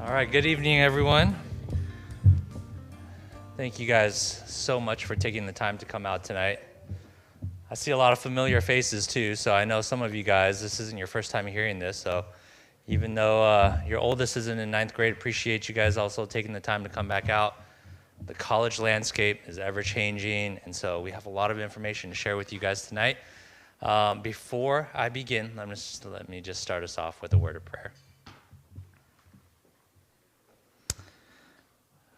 All right, good evening, everyone. Thank you guys so much for taking the time to come out tonight. I see a lot of familiar faces too, so I know some of you guys, this isn't your first time hearing this, so even though your oldest isn't in ninth grade, appreciate you guys also taking the time to come back out. The college landscape is ever-changing, and so we have a lot of information to share with you guys tonight. Before I begin, let me just start us off with a word of prayer.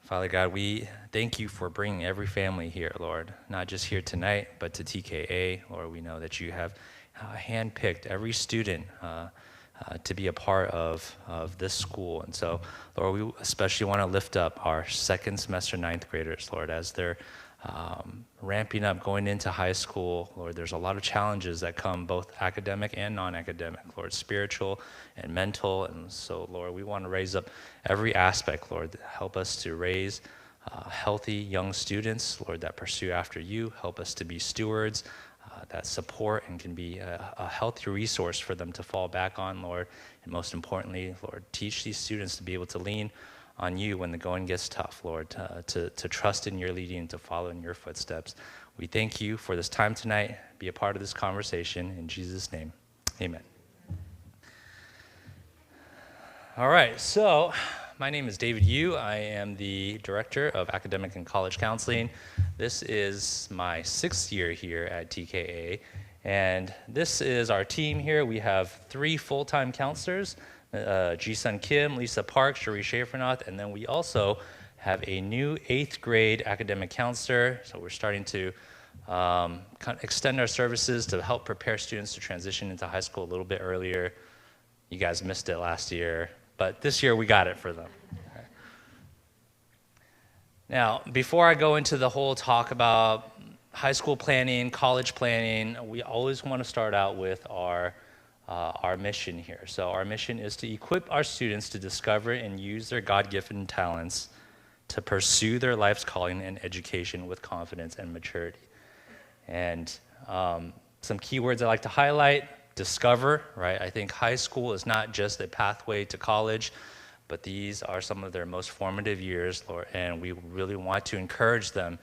Father God, we thank you for bringing every family here, Lord, not just here tonight, but to TKA. Lord, we know that you have handpicked every student to be a part of this school. And so, Lord, we especially want to lift up our second semester ninth graders, Lord, as they're ramping up, going into high school. Lord, there's a lot of challenges that come, both academic and non-academic, Lord, spiritual and mental. And so, Lord, we want to raise up every aspect, Lord. Help us to raise healthy young students, Lord, that pursue after you. Help us to be stewards that support and can be a healthy resource for them to fall back on, Lord. And most importantly, Lord, teach these students to be able to lean on you when the going gets tough, Lord, to trust in your leading and to follow in your footsteps. We thank you for this time tonight. Be a part of this conversation. In Jesus' name, amen. All right, so my name is David Yu. I am the Director of Academic and College Counseling. This is my 6th year here at TKA, and this is our team here. We have 3 full-time counselors, Ji-Sun Kim, Lisa Park, Cherie Schaefernath, and then we also have a new 8th grade academic counselor. So we're starting to kind of extend our services to help prepare students to transition into high school a little bit earlier. You guys missed it last year, but this year we got it for them. Okay. Now, before I go into the whole talk about high school planning, college planning, we always want to start out with our mission here. So our mission is to equip our students to discover and use their God-given talents to pursue their life's calling and education with confidence and maturity. And some keywords I like to highlight: discover, right? I think high school is not just a pathway to college, but these are some of their most formative years, Lord, and we really want to encourage them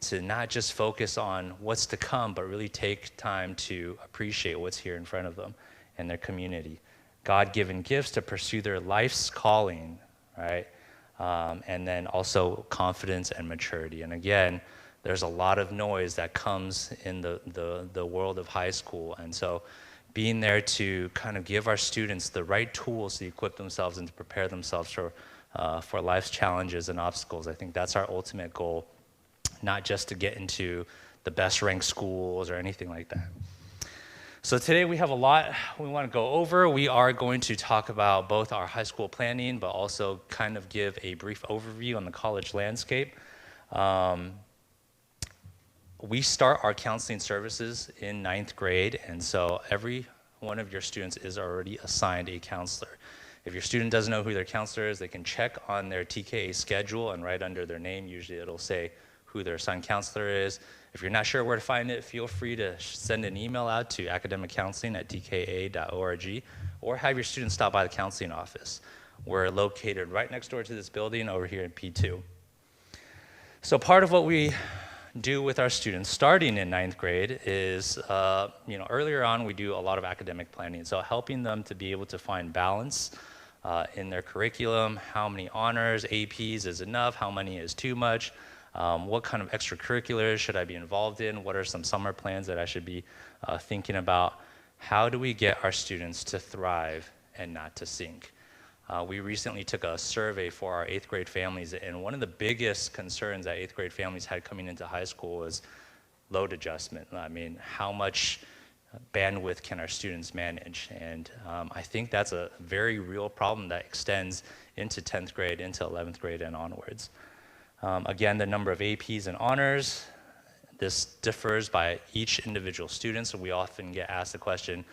to not just focus on what's to come, but really take time to appreciate what's here in front of them and their community. God-given gifts to pursue their life's calling, right? And then also confidence and maturity. And again, there's a lot of noise that comes in the world of high school. And so being there to kind of give our students the right tools to equip themselves and to prepare themselves for life's challenges and obstacles, I think that's our ultimate goal, not just to get into the best ranked schools or anything like that. So today we have a lot we want to go over. We are going to talk about both our high school planning, but also kind of give a brief overview on the college landscape. We start our counseling services in 9th grade, and so every one of your students is already assigned a counselor. If your student doesn't know who their counselor is, they can check on their TKA schedule, and right under their name, usually it'll say who their assigned counselor is. If you're not sure where to find it, feel free to send an email out to academiccounseling@tka.org, or have your students stop by the counseling office. We're located right next door to this building over here in P2. So part of what we do with our students starting in 9th grade is, earlier on we do a lot of academic planning. So helping them to be able to find balance in their curriculum, how many honors, APs is enough, how many is too much, what kind of extracurriculars should I be involved in, what are some summer plans that I should be thinking about. How do we get our students to thrive and not to sink? We recently took a survey for our 8th grade families, and one of the biggest concerns that 8th grade families had coming into high school was load adjustment. I mean, how much bandwidth can our students manage? And I think that's a very real problem that extends into 10th grade, into 11th grade, and onwards. Again, the number of APs and honors, this differs by each individual student, so we often get asked the question,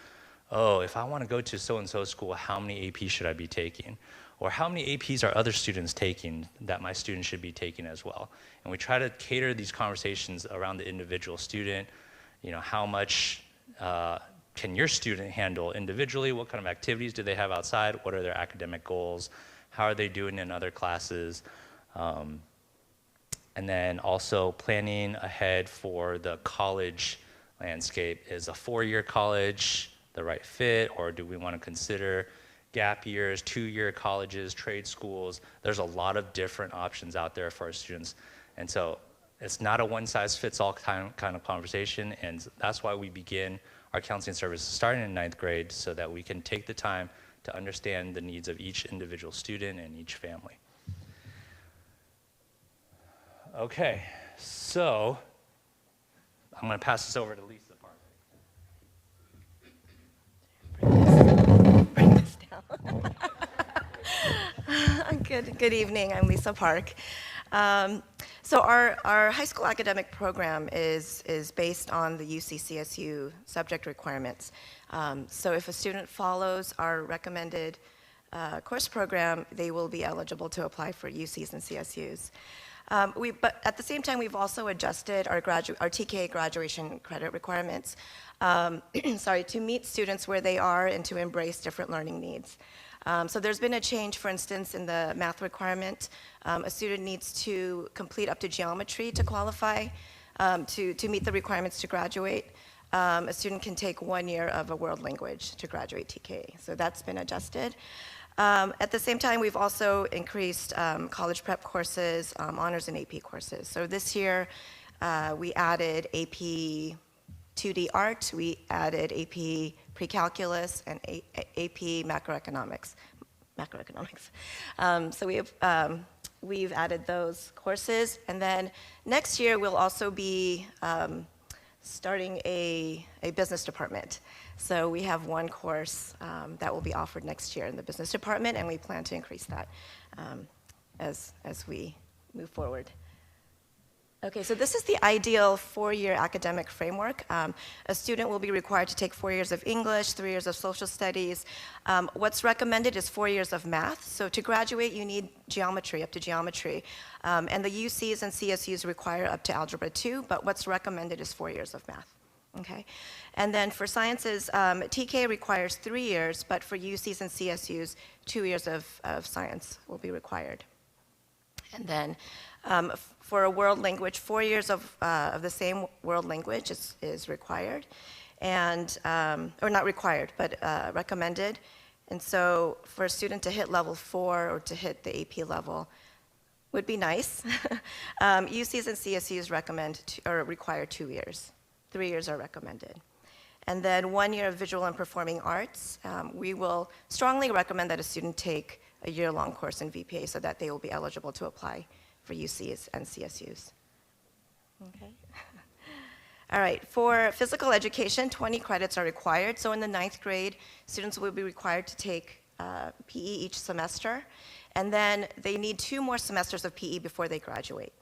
oh, if I want to go to so-and-so school, how many APs should I be taking? Or how many APs are other students taking that my students should be taking as well? And we try to cater these conversations around the individual student. You know, how much can your student handle individually? What kind of activities do they have outside? What are their academic goals? how are they doing in other classes, and then also planning ahead for the college landscape. Is a 4-year college the right fit, or do we want to consider gap years, 2-year colleges, trade schools? There's a lot of different options out there for our students. And so it's not a one-size-fits-all kind of conversation, and that's why we begin our counseling services starting in 9th grade, so that we can take the time to understand the needs of each individual student and each family. Okay, so I'm going to pass this over to Lisa Park. Bring this down. Good evening. I'm Lisa Park. So our high school academic program is based on the UC-CSU subject requirements. So if a student follows our recommended course program, they will be eligible to apply for UCs and CSUs. But at the same time, we've also adjusted our TK graduation credit requirements to meet students where they are and to embrace different learning needs. So there's been a change, for instance, in the math requirement. A student needs to complete up to geometry to qualify, to meet the requirements to graduate. A student can take 1 year of a world language to graduate TK. So that's been adjusted. At the same time, we've also increased college prep courses, honors and AP courses. So this year, we added AP 2D art, we added AP pre-calculus, and AP macroeconomics. So we've added those courses. And then next year, we'll also be starting a business department. So we have one course that will be offered next year in the business department, and we plan to increase that as we move forward. Okay, so this is the ideal 4-year academic framework. A student will be required to take 4 years of English, 3 years of social studies. What's recommended is 4 years of math. So to graduate, you need geometry, up to geometry. And the UCs and CSUs require up to Algebra 2, but what's recommended is 4 years of math. Okay, and then for sciences, TK requires 3 years, but for UCs and CSUs, 2 years of science will be required. And then for a world language, 4 years of the same world language is required, and or not required, but recommended. And so for a student to hit level 4 or to hit the AP level would be nice. UCs and CSUs require 2 years. 3 years are recommended. And then 1 year of visual and performing arts. We will strongly recommend that a student take a year-long course in VPA so that they will be eligible to apply for UCs and CSUs. Okay. All right, for physical education, 20 credits are required. So in the 9th grade, students will be required to take PE each semester. And then they need 2 more semesters of PE before they graduate.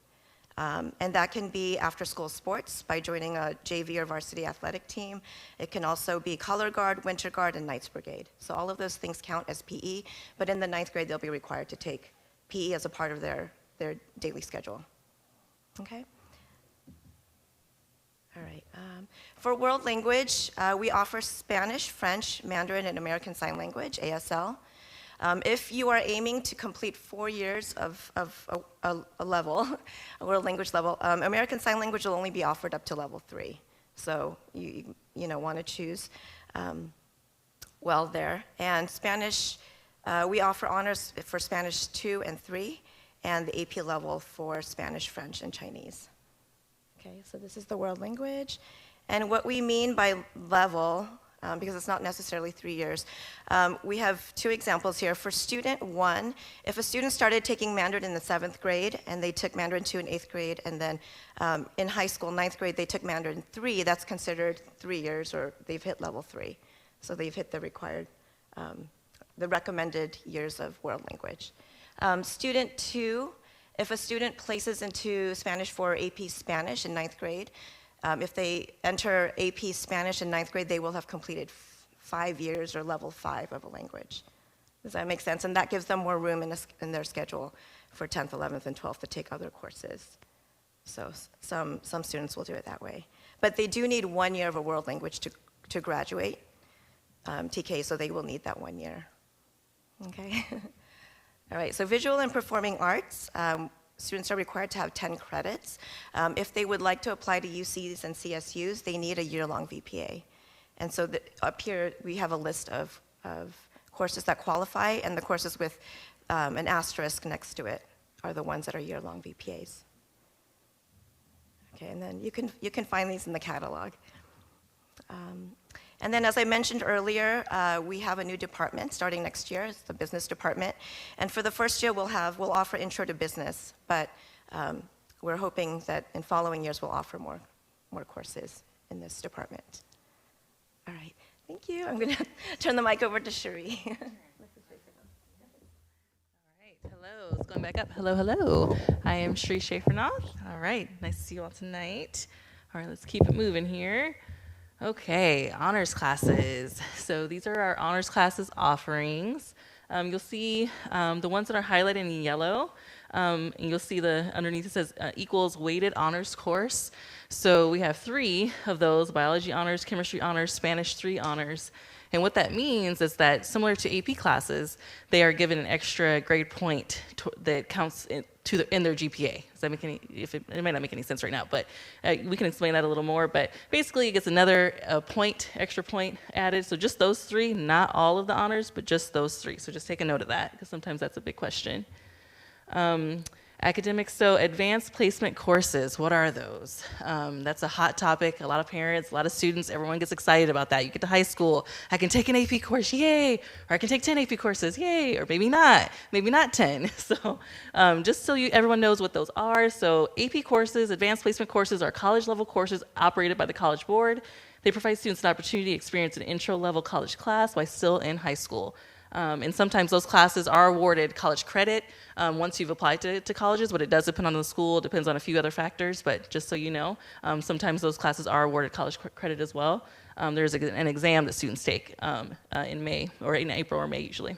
And that can be after-school sports by joining a JV or varsity athletic team. It can also be color guard, winter guard, and Knights Brigade. So all of those things count as PE, but in the 9th grade, they'll be required to take PE as a part of their daily schedule. Okay? All right. For world language, we offer Spanish, French, Mandarin, and American Sign Language, ASL. If you are aiming to complete 4 years of a level, a world language level, American Sign Language will only be offered up to level 3. So you want to choose well there. And Spanish, we offer honors for Spanish 2 and 3, and the AP level for Spanish, French, and Chinese. Okay, so this is the world language. And what we mean by level, because it's not necessarily 3 years. We have 2 examples here. For student 1, if a student started taking Mandarin in the 7th grade and they took Mandarin 2 in 8th grade, and then in high school, 9th grade, they took Mandarin 3, that's considered 3 years, or they've hit level 3. So they've hit the required, the recommended years of world language. Student 2, if a student places into Spanish for AP Spanish in 9th grade, if they enter AP Spanish in 9th grade, they will have completed 5 years or level 5 of a language. Does that make sense? And that gives them more room in their schedule for 10th, 11th, and 12th to take other courses. So some students will do it that way. But they do need 1 year of a world language to graduate TK, so they will need that 1 year. Okay? All right, so visual and performing arts, students are required to have 10 credits. If they would like to apply to UCs and CSUs, they need a year-long VPA. And so up here, we have a list of courses that qualify, and the courses with an asterisk next to it are the ones that are year-long VPAs. Okay, and then you can find these in the catalog. And then, as I mentioned earlier, we have a new department starting next year. It's the business department. And for the first year, we'll offer intro to business, but we're hoping that in following years, we'll offer more courses in this department. All right, thank you. I'm going to turn the mic over to Cherie. Hello, it's going back up. Hello, hello. I am Shri Schaefernoth. All right, nice to see you all tonight. All right, let's keep it moving here. Okay, honors classes. So these are our honors classes offerings. You'll see the ones that are highlighted in yellow, and you'll see underneath it says equals weighted honors course. So we have 3 of those: biology honors, chemistry honors, Spanish 3 honors. And what that means is that, similar to AP classes, they are given an extra grade point that counts in their GPA. Does that make any? It might not make any sense right now, but we can explain that a little more. But basically, it gets another extra point added. So just those 3, not all of the honors, but just those 3. So just take a note of that, because sometimes that's a big question. Academics, so advanced placement courses, what are those? That's a hot topic. A lot of parents, a lot of students, everyone gets excited about that. You get to high school, I can take an AP course, yay! Or I can take 10 AP courses, yay! Or maybe not 10. So just so everyone knows what those are. So AP courses, advanced placement courses, are college-level courses operated by the College Board. They provide students an opportunity to experience an intro-level college class while still in high school. And sometimes those classes are awarded college credit once you've applied to colleges, but it does depend on the school, depends on a few other factors, but just so you know, sometimes those classes are awarded college credit as well. There's an exam that students take in May, or in April or May usually.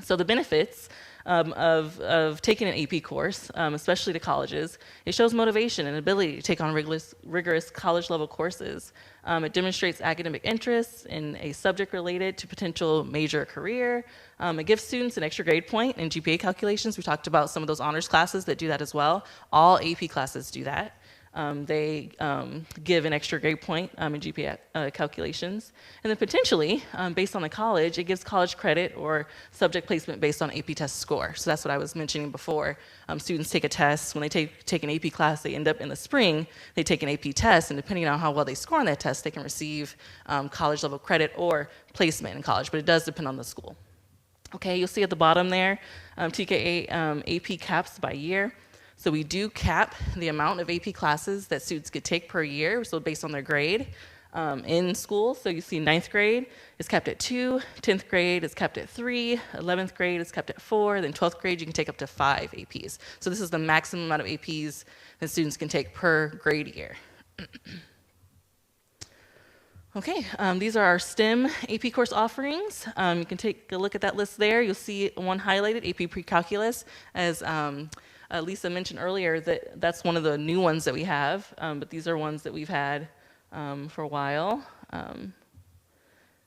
So the benefits of taking an AP course, especially to colleges, it shows motivation and ability to take on rigorous college-level courses. It demonstrates academic interests in a subject related to potential major career. It gives students an extra grade point in GPA calculations. We talked about some of those honors classes that do that as well. All AP classes do that. They give an extra grade point in GPA calculations. And then potentially, based on the college, it gives college credit or subject placement based on AP test score. So that's what I was mentioning before. Students take a test. When they take an AP class, they end up in the spring, they take an AP test, and depending on how well they score on that test, they can receive college level credit or placement in college, but it does depend on the school. Okay, you'll see at the bottom there, TKA AP caps by year. So we do cap the amount of AP classes that students could take per year, so based on their grade in school. So you see 9th grade is capped at 2, 10th grade is capped at 3, 11th grade is capped at 4, then 12th grade you can take up to 5 APs. So this is the maximum amount of APs that students can take per grade year. Okay, these are our STEM AP course offerings. You can take a look at that list there. You'll see one highlighted, AP Pre-Calculus, as Lisa mentioned earlier, that's one of the new ones that we have, but these are ones that we've had for a while. And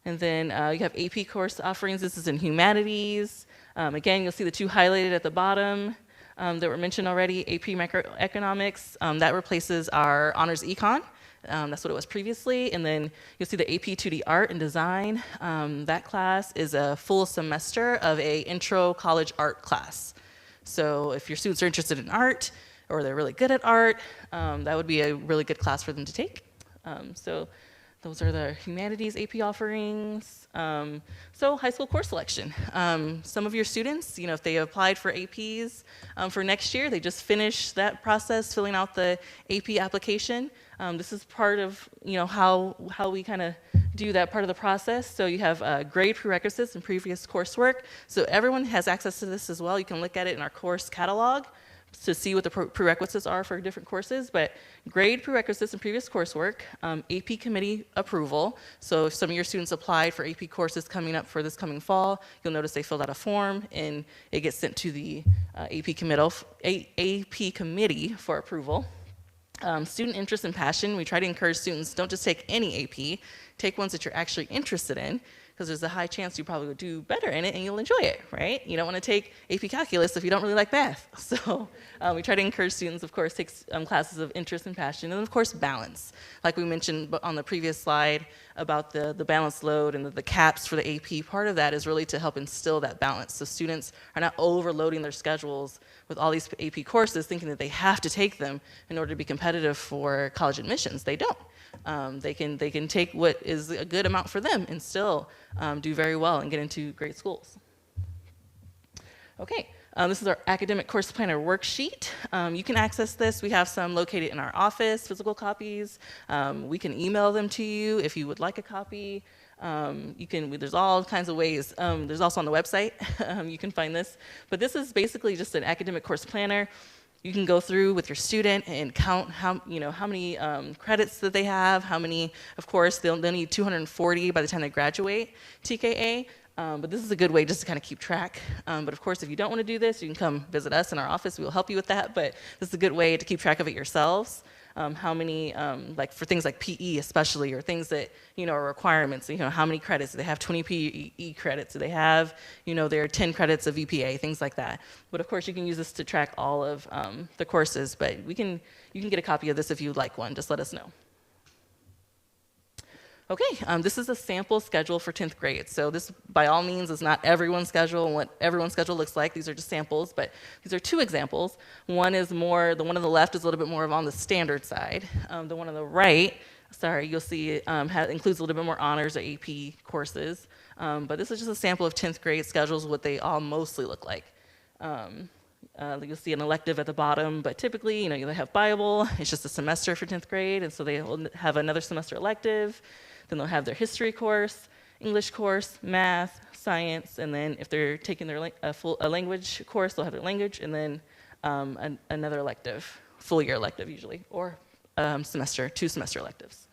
then you have AP course offerings. This is in humanities. Again, you'll see the 2 highlighted at the bottom that were mentioned already. AP Macroeconomics, that replaces our Honors Econ. That's what it was previously. And then you'll see the AP 2D Art and Design. That class is a full semester of a intro college art class. So if your students are interested in art or they're really good at art, that would be a really good class for them to take. So those are the humanities AP offerings. So high school course selection. Some of your students, if they applied for APs for next year, they just finished that process, filling out the AP application. This is part of how we kind of do that part of the process. So you have grade prerequisites and previous coursework. So everyone has access to this as well. You can look at it in our course catalog to see what the prerequisites are for different courses, but grade prerequisites and previous coursework, AP committee approval. So if some of your students applied for AP courses coming up for this coming fall, you'll notice they filled out a form and it gets sent to the AP committee for approval. Student interest and passion, we try to encourage students, don't just take any AP, take ones that you're actually interested in. because there's a high chance you probably would do better in it and you'll enjoy it, right? You don't want to take AP Calculus if you don't really like math. So we try to encourage students, of course, take classes of interest and passion, and of course, balance. Like we mentioned on the previous slide about the balanced load and the caps for the AP, part of that is really to help instill that balance. So students are not overloading their schedules with all these AP courses thinking that they have to take them in order to be competitive for college admissions. They don't. They can take what is a good amount for them and still do very well and get into great schools. Okay, this is our academic course planner worksheet. You can access this. We have some located in our office, physical copies. We can email them to you if you would like a copy. There's all kinds of ways. There's also on the website, you can find this. But this is basically just an academic course planner. You can go through with your student and count how many credits that they have, how many, of course, they'll need 240 by the time they graduate TKA. But this is a good way just to kind of keep track. But of course, if you don't want to do this, you can come visit us in our office. We will help you with that. But this is a good way to keep track of it yourselves. How many, like for things like PE especially, or things that, are requirements, how many credits? Do they have 20 PE credits? Do they have, their 10 credits of EPA, things like that. But of course, you can use this to track all of the courses, but you can get a copy of this if you'd like one. Just let us know. Okay, this is a sample schedule for 10th grade. So this, by all means, is not everyone's schedule and what everyone's schedule looks like. These are just samples, but these are two examples. One is more, the one on the left is a little bit more of on the standard side. The one on the right, you'll see includes a little bit more honors or AP courses. But this is just a sample of 10th grade schedules, what they all mostly look like. You'll see an elective at the bottom, but typically, they have Bible. It's just a semester for 10th grade, and so they will have another semester elective. Then they'll have their history course, English course, math, science, and then if they're taking their a language course, they'll have their language, and then another elective, full year elective usually, or two semester electives.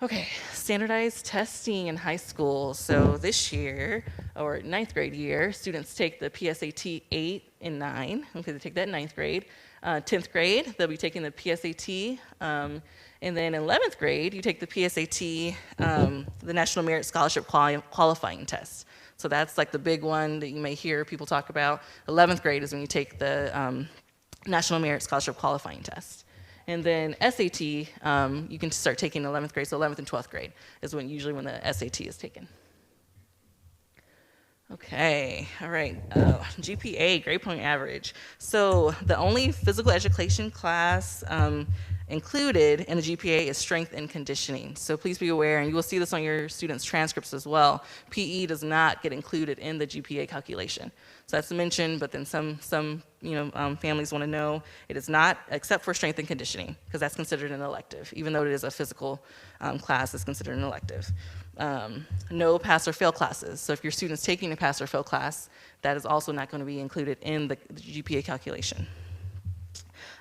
Okay, standardized testing in high school. So this year, or 9th grade year, students take the PSAT 8 and 9. Okay, they take that in 9th grade. 10th grade, they'll be taking the PSAT. And then in 11th grade, you take the PSAT, the National Merit Scholarship Qualifying Test. So that's like the big one that you may hear people talk about. 11th grade is when you take the National Merit Scholarship Qualifying Test. And then SAT, you can start taking 11th grade, so 11th and 12th grade is usually when the SAT is taken. Okay, all right, GPA, grade point average. So the only physical education class included in the GPA is strength and conditioning. So please be aware, and you will see this on your students' transcripts as well, PE does not get included in the GPA calculation. So that's mentioned, but then some families want to know it is not, except for strength and conditioning, because that's considered an elective. Even though it is a physical class, it's considered an elective. No pass or fail classes. So if your student's taking a pass or fail class, that is also not going to be included in the GPA calculation.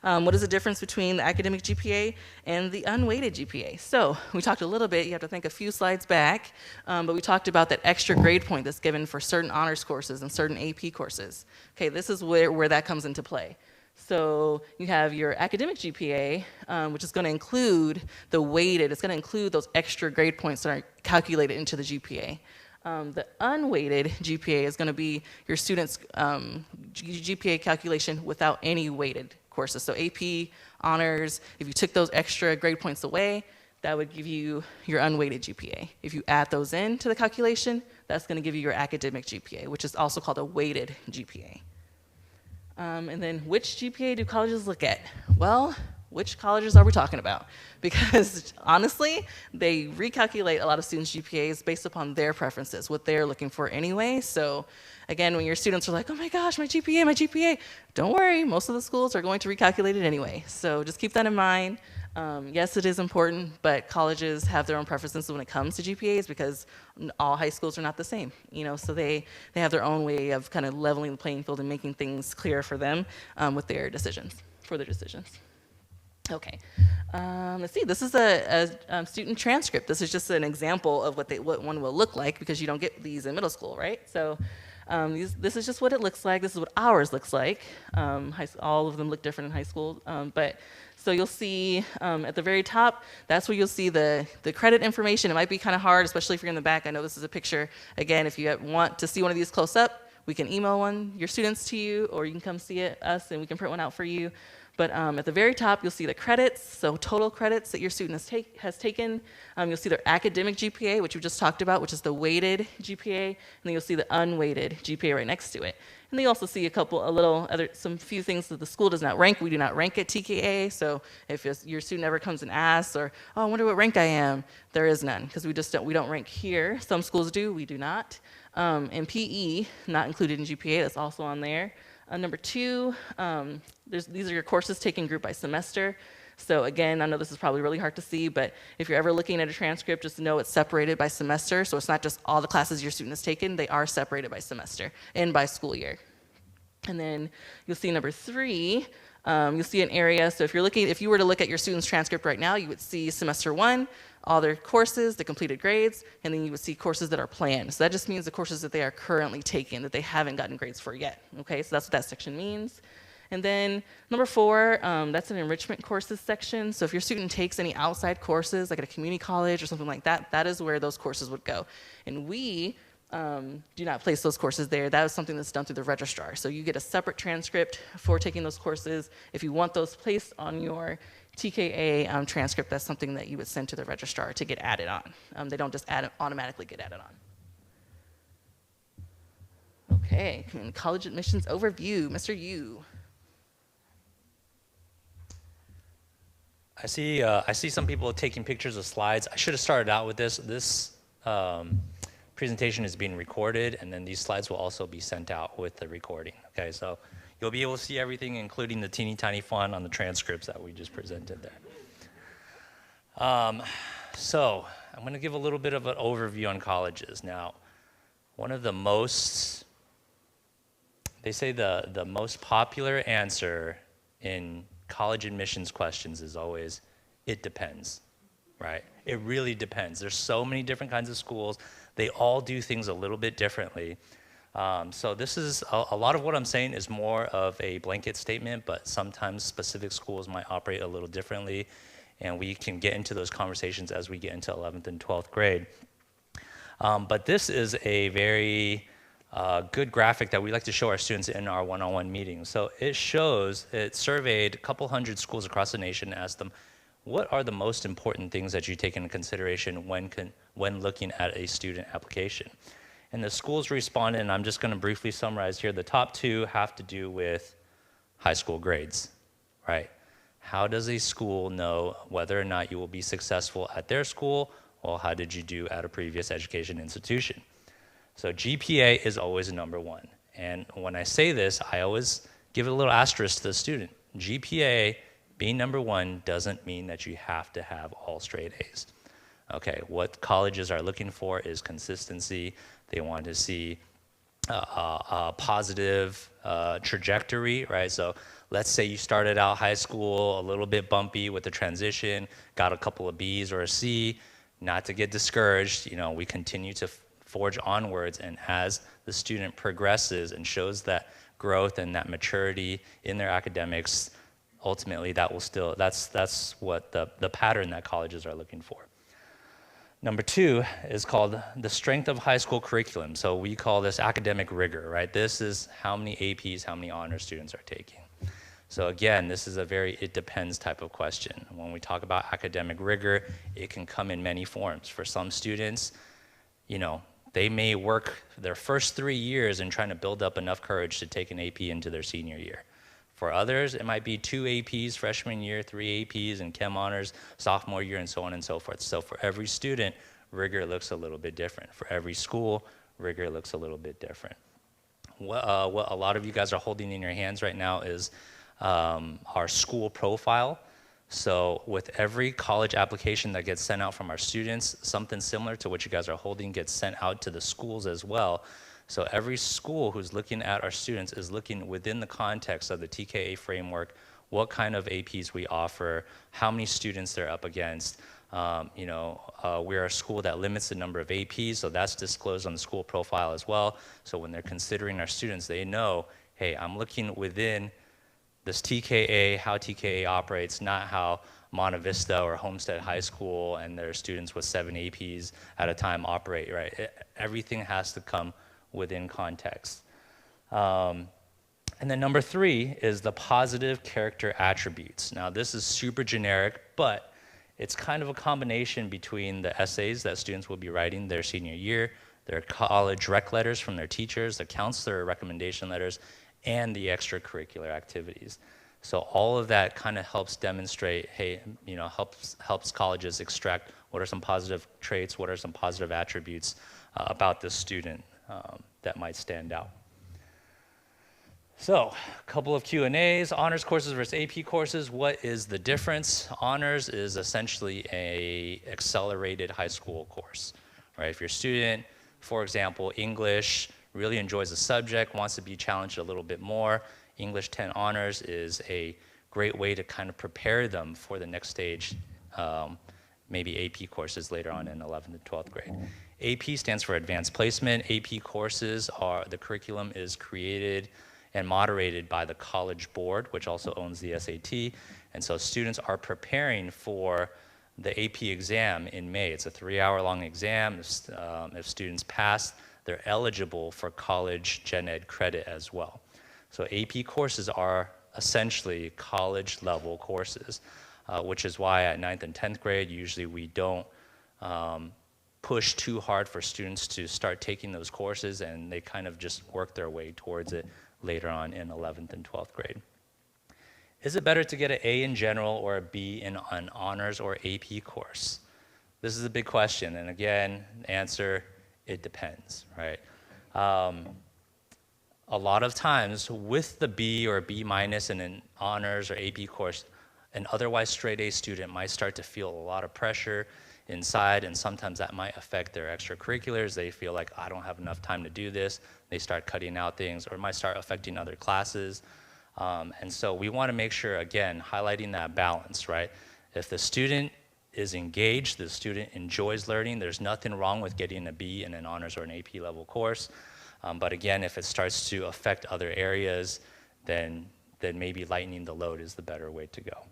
What is the difference between the academic GPA and the unweighted GPA? So we talked a little bit, you have to think a few slides back, but we talked about that extra grade point that's given for certain honors courses and certain AP courses. Okay, this is where that comes into play. So you have your academic GPA, which is going to include the weighted, it's going to include those extra grade points that are calculated into the GPA. The unweighted GPA is going to be your student's GPA calculation without any weighted courses. So AP, honors, if you took those extra grade points away, that would give you your unweighted GPA. If you add those into the calculation, that's going to give you your academic GPA, which is also called a weighted GPA. And then which GPA do colleges look at? Well, which colleges are we talking about? Because honestly, they recalculate a lot of students' GPAs based upon their preferences, what they're looking for anyway. So again, when your students are like, oh my gosh, my GPA, don't worry, most of the schools are going to recalculate it anyway. So just keep that in mind. Yes, it is important, but colleges have their own preferences when it comes to GPAs because all high schools are not the same, so they have their own way of kind of leveling the playing field and making things clear for them with their decisions. Okay, let's see, this is a student transcript. This is just an example of what one will look like because you don't get these in middle school, right? So This is just what it looks like. This is what ours looks like. All of them look different in high school, so you'll see at the very top, that's where you'll see the credit information. It might be kind of hard, especially if you're in the back. I know this is a picture. Again, if you want to see one of these close up, we can email your students to you, or you can come see us and we can print one out for you. But at the very top, you'll see the credits, so total credits that your student has taken. You'll see their academic GPA, which we just talked about, which is the weighted GPA, and then you'll see the unweighted GPA right next to it. And then you also see some few things that the school does not rank. We do not rank at TKA, so if your student ever comes and asks, or, oh, I wonder what rank I am, there is none, because we don't rank here. Some schools do, we do not. And PE, not included in GPA, that's also on there. Number 2, these are your courses taken group by semester. So again, I know this is probably really hard to see, but if you're ever looking at a transcript, just know it's separated by semester. So it's not just all the classes your student has taken, they are separated by semester and by school year. And then you'll see number 3, you'll see an area. So if you were to look at your student's transcript right now, you would see semester 1, all their courses, the completed grades, and then you would see courses that are planned. So that just means the courses that they are currently taking that they haven't gotten grades for yet. Okay, so that's what that section means. And then number 4, that's an enrichment courses section. So if your student takes any outside courses, like at a community college or something like that, that is where those courses would go. And we do not place those courses there. That is something that's done through the registrar. So you get a separate transcript for taking those courses. If you want those placed on your TKA transcript, that's something that you would send to the registrar to get added on. They don't just automatically get added on. Okay, college admissions overview, Mr. Yu. I see some people taking pictures of slides. I should have started out with this. This presentation is being recorded, and then these slides will also be sent out with the recording. Okay, so you'll be able to see everything, including the teeny tiny font on the transcripts that we just presented there. So I'm going to give a little bit of an overview on colleges. Now, one of the most, they say the most popular answer in college admissions questions is always, it depends, right? It really depends. There's so many different kinds of schools. They all do things a little bit differently. So this is, a lot of what I'm saying is more of a blanket statement, but sometimes specific schools might operate a little differently, and we can get into those conversations as we get into 11th and 12th grade. But this is a very good graphic that we like to show our students in our one-on-one meetings. So it surveyed a couple hundred schools across the nation and asked them, what are the most important things that you take into consideration when looking at a student application? And the schools responded, and I'm just going to briefly summarize here. The top 2 have to do with high school grades, right? How does a school know whether or not you will be successful at their school, or how did you do at a previous education institution? So GPA is always number 1. And when I say this, I always give it a little asterisk to the student. GPA being number 1 doesn't mean that you have to have all straight A's. Okay, what colleges are looking for is consistency. They want to see a positive trajectory, right? So let's say you started out high school a little bit bumpy with the transition, got a couple of B's or a C. Not to get discouraged, we continue to forge onwards, and as the student progresses and shows that growth and that maturity in their academics, ultimately that's what the pattern that colleges are looking for. Number 2 is called the strength of high school curriculum. So we call this academic rigor, right? This is how many APs, how many honors students are taking. So again, this is a very it depends type of question. When we talk about academic rigor, it can come in many forms. For some students, they may work their first 3 years in trying to build up enough courage to take an AP into their senior year. For others, it might be 2 APs freshman year, 3 APs and chem honors sophomore year, and so on and so forth. So for every student, rigor looks a little bit different. For every school, rigor looks a little bit different. What a lot of you guys are holding in your hands right now is our school profile. So with every college application that gets sent out from our students, something similar to what you guys are holding gets sent out to the schools as well. So every school who's looking at our students is looking within the context of the TKA framework, what kind of APs we offer, how many students they're up against, We're a school that limits the number of APs, so that's disclosed on the school profile as well. So when they're considering our students, they know, hey, I'm looking within this TKA, how TKA operates, not how Monte Vista or Homestead High School and their students with 7 APs at a time operate, right? Everything has to come within context. And then number 3 is the positive character attributes. Now this is super generic, but it's kind of a combination between the essays that students will be writing their senior year, their college rec letters from their teachers, the counselor recommendation letters, and the extracurricular activities. So all of that kind of helps demonstrate, hey, helps colleges extract what are some positive traits, what are some positive attributes about this student that might stand out. So, a couple of Q&As, honors courses versus AP courses. What is the difference? Honors is essentially a accelerated high school course, right? If your student, for example, English, really enjoys the subject, wants to be challenged a little bit more, English 10 honors is a great way to kind of prepare them for the next stage, maybe AP courses later on in 11th and 12th grade. AP stands for Advanced Placement. AP courses the curriculum is created and moderated by the College Board, which also owns the SAT. And so students are preparing for the AP exam in May. It's a 3-hour-long exam. If students pass, they're eligible for college gen ed credit as well. So AP courses are essentially college-level courses, which is why at 9th and 10th grade, usually we don't push too hard for students to start taking those courses, and they kind of just work their way towards it later on in 11th and 12th grade. Is it better to get an A in general or a B in an honors or AP course? This is a big question, and again, answer, it depends, right? A lot of times with the B or B minus in an honors or AP course, an otherwise straight A student might start to feel a lot of pressure inside, and sometimes that might affect their extracurriculars. They feel like, I don't have enough time to do this. They start cutting out things, or it might start affecting other classes. And so we want to make sure, again, highlighting that balance, right? If the student is engaged, the student enjoys learning, there's nothing wrong with getting a B in an honors or an AP level course. But again, if it starts to affect other areas, then maybe lightening the load is the better way to go.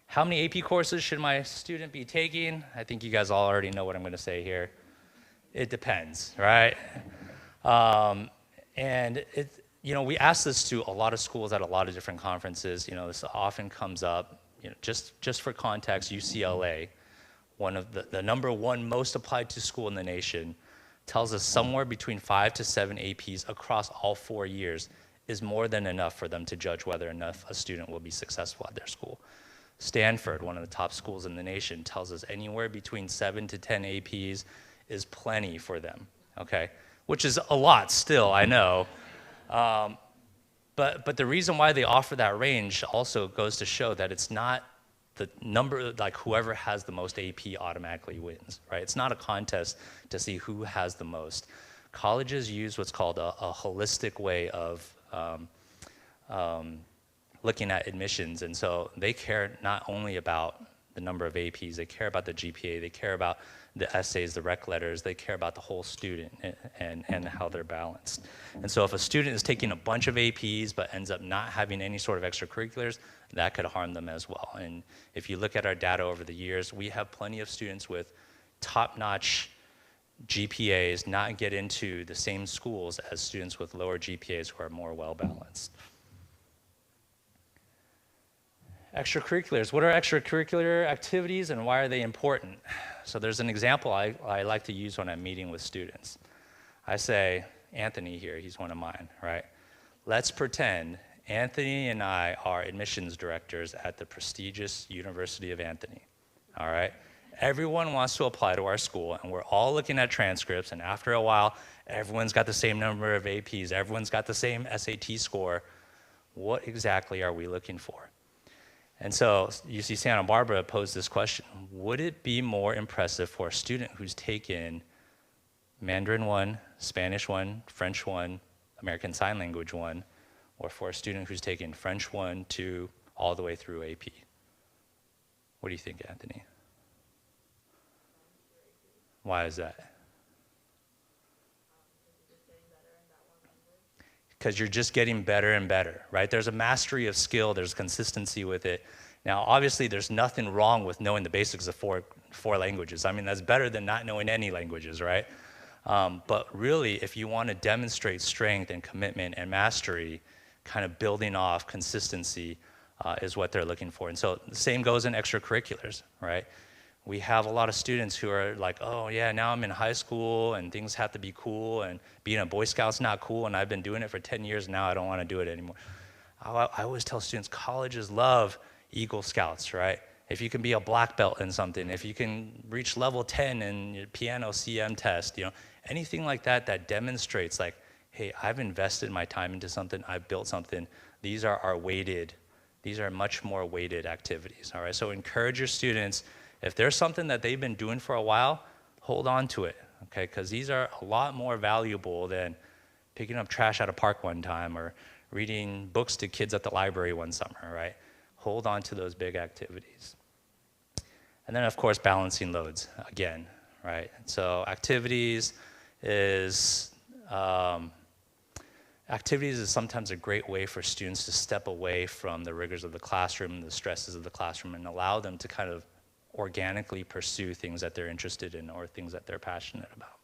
How many AP courses should my student be taking? I think you guys all already know what I'm going to say here. It depends, right? And we ask this to a lot of schools at a lot of different conferences. This often comes up. Just for context, UCLA, one of the number 1 most applied to school in the nation, tells us somewhere between 5 to 7 APs across all 4 years is more than enough for them to judge whether or not a student will be successful at their school. Stanford, one of the top schools in the nation, tells us anywhere between 7 to 10 APs is plenty for them, okay? Which is a lot still, I know. But the reason why they offer that range also goes to show that it's not the number, like whoever has the most AP automatically wins, right? It's not a contest to see who has the most. Colleges use what's called a holistic way of looking at admissions, and so they care not only about the number of APs, they care about the GPA, they care about the essays, the rec letters, they care about the whole student and how they're balanced. And so if a student is taking a bunch of APs but ends up not having any sort of extracurriculars, that could harm them as well. And if you look at our data over the years, we have plenty of students with top-notch GPAs not get into the same schools as students with lower GPAs who are more well-balanced. Extracurriculars. What are extracurricular activities and why are they important? So there's an example I like to use when I'm meeting with students. I say, Anthony here, he's one of mine, right? Let's pretend Anthony and I are admissions directors at the prestigious University of Anthony, all right? Everyone wants to apply to our school, and we're all looking at transcripts, and after a while, everyone's got the same number of APs, everyone's got the same SAT score. What exactly are we looking for? And so UC Santa Barbara posed this question: would it be more impressive for a student who's taken Mandarin 1, Spanish 1, French 1, American Sign Language 1, or for a student who's taken French 1, 2, all the way through AP? What do you think, Anthony? Why is that? Because you're just getting better and better, right? There's a mastery of skill, there's consistency with it. Now, obviously, there's nothing wrong with knowing the basics of four languages. I mean, that's better than not knowing any languages, right? But really, if you want to demonstrate strength and commitment and mastery, kind of building off consistency is what they're looking for. And so the same goes in extracurriculars, right? We have a lot of students who are like, oh yeah, now I'm in high school and things have to be cool and being a Boy Scout's not cool and I've been doing it for 10 years and now I don't want to do it anymore. I always tell students, colleges love Eagle Scouts, right? If you can be a black belt in something, if you can reach level 10 in your piano CM test, anything like that that demonstrates like, hey, I've invested my time into something, I've built something. These are much more weighted activities, all right? So encourage your students. If there's something that they've been doing for a while, hold on to it, okay? Because these are a lot more valuable than picking up trash at a park one time or reading books to kids at the library one summer, right? Hold on to those big activities. And then, of course, balancing loads again, right? So activities is sometimes a great way for students to step away from the rigors of the classroom, the stresses of the classroom, and allow them to kind of organically pursue things that they're interested in or things that they're passionate about.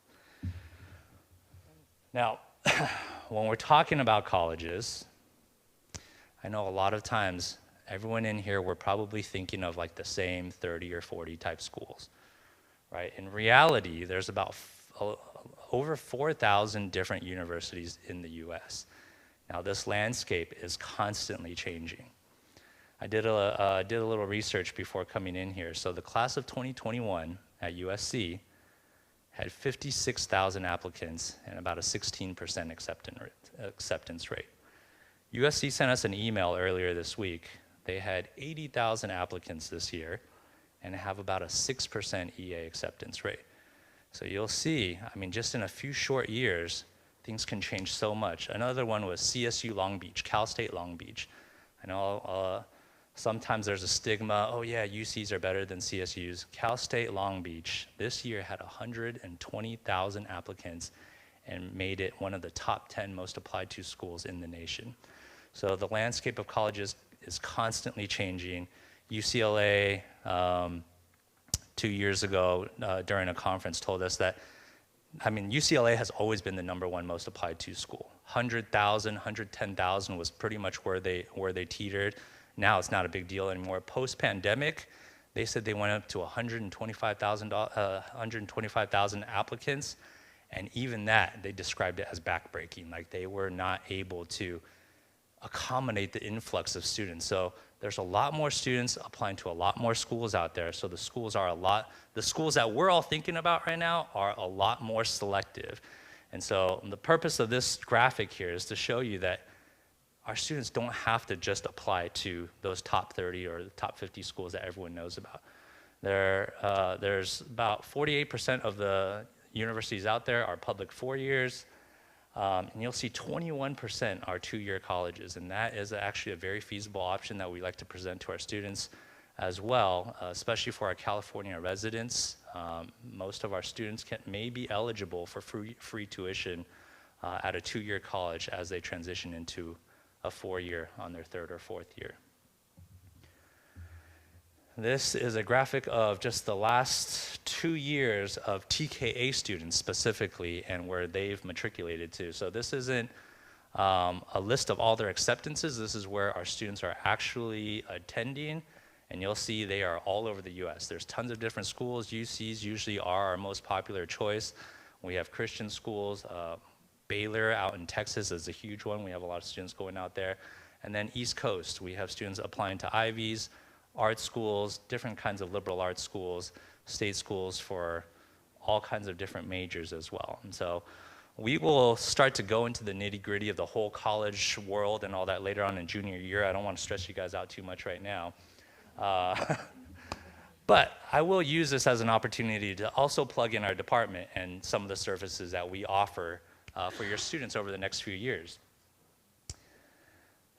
Now, when we're talking about colleges, I know a lot of times everyone in here, we're probably thinking of like the same 30 or 40 type schools, right? In reality, there's about over 4,000 different universities in the US. Now, this landscape is constantly changing. I did a little research before coming in here. So the class of 2021 at USC had 56,000 applicants and about a 16% acceptance rate. USC sent us an email earlier this week. They had 80,000 applicants this year and have about a 6% EA acceptance rate. So you'll see, I mean, just in a few short years, things can change so much. Another one was CSU Long Beach, Cal State Long Beach. I know sometimes there's a stigma, oh yeah, UCs are better than CSUs. Cal State Long Beach this year had 120,000 applicants and made it one of the top 10 most applied to schools in the nation. So the landscape of colleges is constantly changing. UCLA, 2 years ago during a conference told us that, UCLA has always been the #1 most applied to school. 100,000, 110,000 was pretty much where they teetered. Now it's not a big deal anymore. Post-pandemic, they said they went up to 125,000 applicants, and even that, they described it as backbreaking. Like they were not able to accommodate the influx of students. So there's a lot more students applying to a lot more schools out there. So the schools that we're all thinking about right now are a lot more selective. And so the purpose of this graphic here is to show you that our students don't have to just apply to those top 30 or the top 50 schools that everyone knows about. There's about 48% of the universities out there are public 4 years, and you'll see 21% are 2-year colleges, and that is actually a very feasible option that we like to present to our students as well, especially for our California residents. Most of our students may be eligible for free tuition at a 2-year college as they transition into a 4-year on their 3rd or 4th year. This is a graphic of just the last 2 years of TKA students specifically and where they've matriculated to. So this isn't a list of all their acceptances. This is where our students are actually attending, and you'll see they are all over the US. There's tons of different schools. UCs usually are our most popular choice. We have Christian schools. Baylor out in Texas is a huge one. We have a lot of students going out there. And then East Coast, we have students applying to Ivies, art schools, different kinds of liberal arts schools, state schools for all kinds of different majors as well. And so we will start to go into the nitty-gritty of the whole college world and all that later on in junior year. I don't want to stress you guys out too much right now. But I will use this as an opportunity to also plug in our department and some of the services that we offer for your students over the next few years.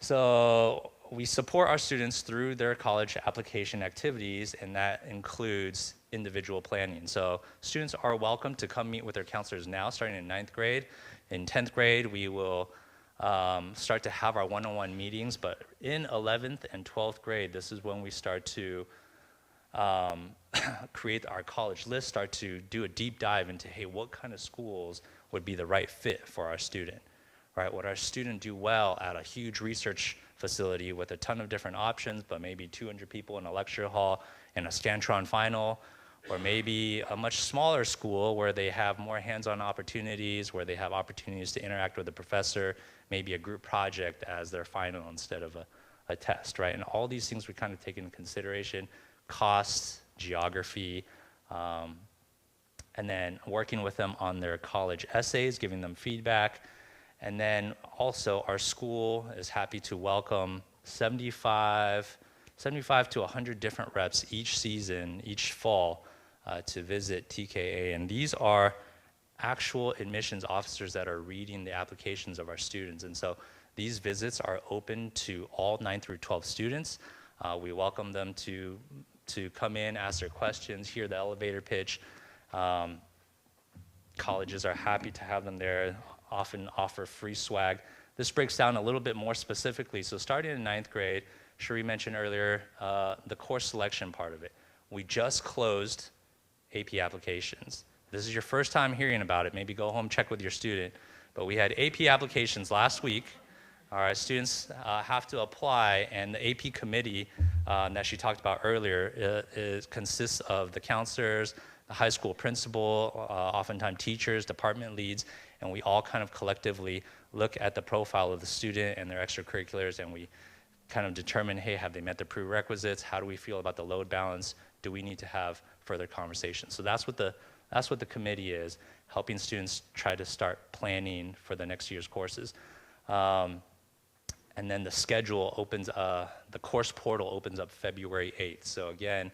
So we support our students through their college application activities, and that includes individual planning. So students are welcome to come meet with their counselors now, starting in 9th grade. In 10th grade, we will start to have our one-on-one meetings, but in 11th and 12th grade, this is when we start to create our college list, start to do a deep dive into, hey, what kind of schools would be the right fit for our student, right? Would our student do well at a huge research facility with a ton of different options, but maybe 200 people in a lecture hall and a Scantron final, or maybe a much smaller school where they have more hands-on opportunities, where they have opportunities to interact with the professor, maybe a group project as their final instead of a test, right? And all these things we kind of take into consideration, costs, geography, and then working with them on their college essays, giving them feedback. And then also our school is happy to welcome 75 to 100 different reps each season, each fall, to visit TKA. And these are actual admissions officers that are reading the applications of our students. And so these visits are open to all 9 through 12 students. We welcome them to come in, ask their questions, hear the elevator pitch. Colleges are happy to have them there, often offer free swag. This breaks down a little bit more specifically. So starting in 9th grade, Cherie mentioned earlier the course selection part of it. We just closed AP applications. This is your first time hearing about it. Maybe go home, check with your student. But we had AP applications last week. Our students have to apply, and the AP committee that she talked about earlier consists of the counselors, the high school principal, oftentimes teachers, department leads, and we all kind of collectively look at the profile of the student and their extracurriculars, and we kind of determine, hey, have they met the prerequisites? How do we feel about the load balance? Do we need to have further conversations? So that's what the committee is, helping students try to start planning for the next year's courses. And then the schedule opens, the course portal opens up February 8th. So again,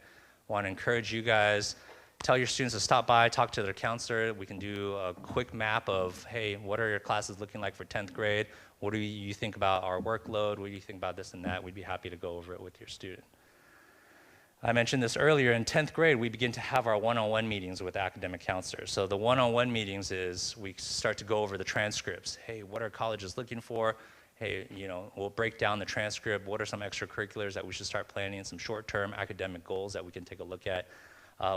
want to encourage you guys, tell your students to stop by, talk to their counselor. We can do a quick map of, hey, what are your classes looking like for 10th grade? What do you think about our workload? What do you think about this and that? We'd be happy to go over it with your student. I mentioned this earlier, in 10th grade, we begin to have our one-on-one meetings with academic counselors. So the one-on-one meetings is we start to go over the transcripts. Hey, what are colleges looking for? Hey, we'll break down the transcript. What are some extracurriculars that we should start planning, some short-term academic goals that we can take a look at.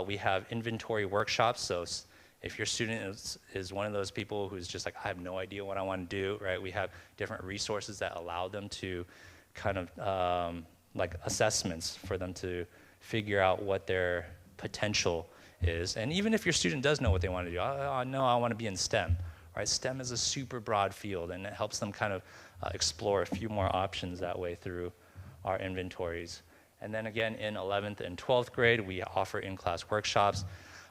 We have inventory workshops. So if your student is one of those people who's just like, I have no idea what I want to do, right? We have different resources that allow them to kind of like assessments for them to figure out what their potential is. And even if your student does know what they want to do, I know I want to be in STEM, right? STEM is a super broad field, and it helps them kind of explore a few more options that way through our inventories. And then again, in 11th and 12th grade, we offer in-class workshops.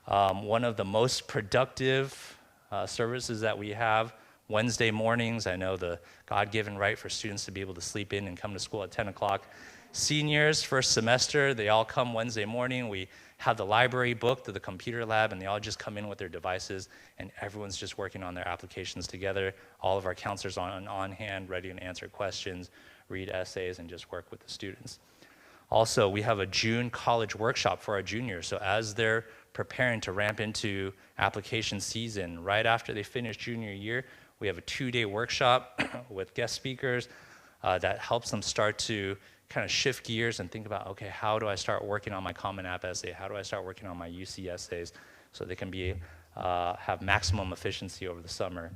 One of the most productive services that we have, Wednesday mornings. I know the God-given right for students to be able to sleep in and come to school at 10 o'clock. Seniors, first semester, they all come Wednesday morning. We have the library booked to the computer lab, and they all just come in with their devices, and everyone's just working on their applications together. All of our counselors on hand, ready to answer questions, read essays, and just work with the students. Also, we have a June college workshop for our juniors. So as they're preparing to ramp into application season, right after they finish junior year, we have a 2-day workshop with guest speakers that helps them start to kind of shift gears and think about, okay, how do I start working on my Common App essay? How do I start working on my UC essays so they can have maximum efficiency over the summer?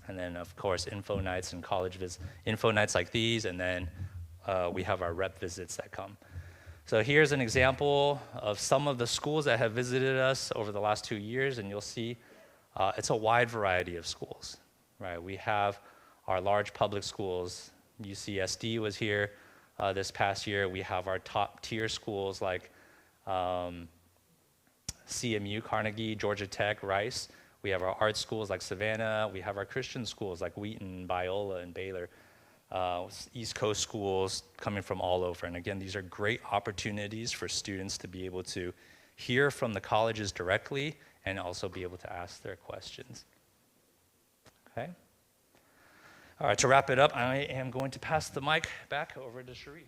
And then, of course, info nights and info nights like these, and then we have our rep visits that come. So here's an example of some of the schools that have visited us over the last 2 years, and you'll see it's a wide variety of schools, right? We have our large public schools. UCSD was here this past year. We have our top tier schools like CMU, Carnegie, Georgia Tech, Rice. We have our art schools like Savannah. We have our Christian schools like Wheaton, Biola, and Baylor. East Coast schools coming from all over. And again, these are great opportunities for students to be able to hear from the colleges directly and also be able to ask their questions. Okay? All right, to wrap it up, I am going to pass the mic back over to Cherie.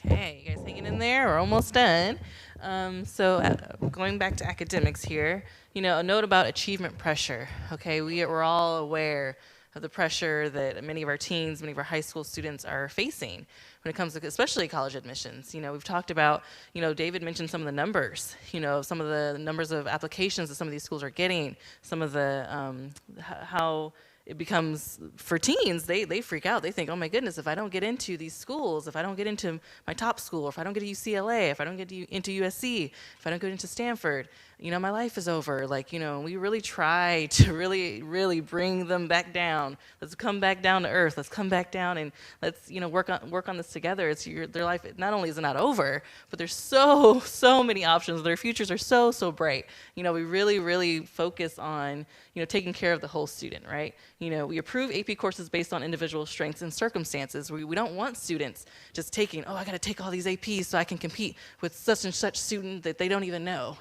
Okay, you guys hanging in there? We're almost done. Going back to academics here, a note about achievement pressure. Okay, we're all aware of the pressure that many of our teens, many of our high school students are facing when it comes to especially college admissions. We've talked about, David mentioned some of the numbers, some of the numbers of applications that some of these schools are getting, some of the, how it becomes, for teens, they freak out. They think, oh my goodness, if I don't get into these schools, if I don't get into my top school, if I don't get to UCLA, if I don't get into USC, if I don't get into Stanford, my life is over. We really try to really, really bring them back down. Let's come back down to earth. Let's come back down and let's, work on this together. Their life, not only is it not over, but there's so many options. Their futures are so bright. We really, really focus on, taking care of the whole student, right? We approve AP courses based on individual strengths and circumstances. We don't want students just taking, I got to take all these APs so I can compete with such and such student that they don't even know,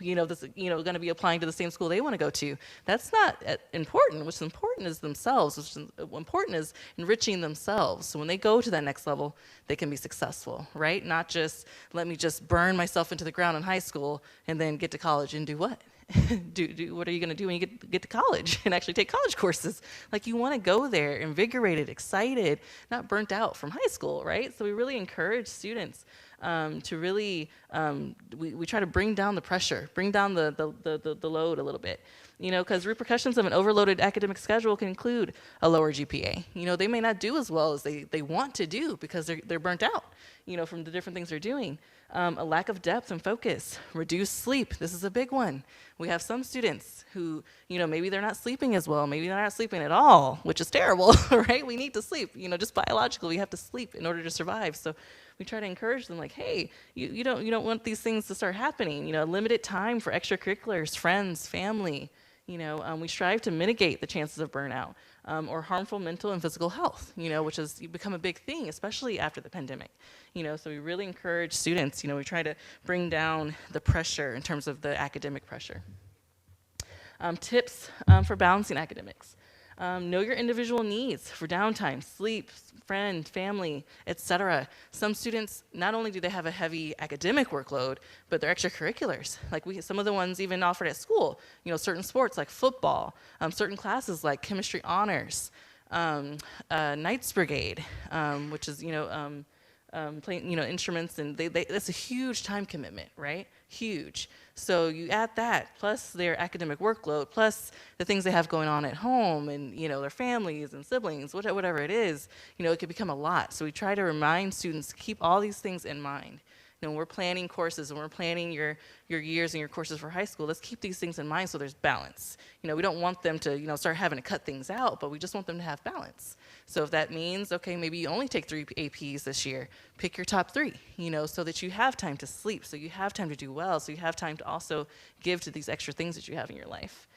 going to be applying to the same school they want to go to. That's not important. What's important is themselves. What's important is enriching themselves. So when they go to that next level, they can be successful, right? Not just, let me just burn myself into the ground in high school and then get to college and do what? What are you going to do when you get to college and actually take college courses? You want to go there invigorated, excited, not burnt out from high school, right? So we really encourage students to really, we try to bring down the pressure, bring down the load a little bit, because repercussions of an overloaded academic schedule can include a lower GPA. They may not do as well as they want to do because they're burnt out, from the different things they're doing. A lack of depth and focus, reduced sleep. This is a big one. We have some students who, maybe they're not sleeping as well. Maybe they're not sleeping at all, which is terrible, right? We need to sleep. Just biologically, we have to sleep in order to survive. So we try to encourage them, hey, you don't want these things to start happening. Limited time for extracurriculars, friends, family. We strive to mitigate the chances of burnout or harmful mental and physical health, which has become a big thing, especially after the pandemic. So we really encourage students, we try to bring down the pressure in terms of the academic pressure. Tips for balancing academics. Know your individual needs for downtime, sleep, friend, family, etc. Some students, not only do they have a heavy academic workload, but their extracurriculars. Some of the ones even offered at school, certain sports like football, certain classes like chemistry honors, Knights Brigade, which is, playing, instruments, and that's a huge time commitment, right? Huge. So you add that, plus their academic workload, plus the things they have going on at home, and their families and siblings, whatever it is, it could become a lot. So we try to remind students to keep all these things in mind. When we're planning courses and we're planning your years and your courses for high school, let's keep these things in mind so there's balance. We don't want them to, start having to cut things out, but we just want them to have balance. So if that means, okay, maybe you only take 3 APs this year, pick your top 3, so that you have time to sleep, so you have time to do well, so you have time to also give to these extra things that you have in your life.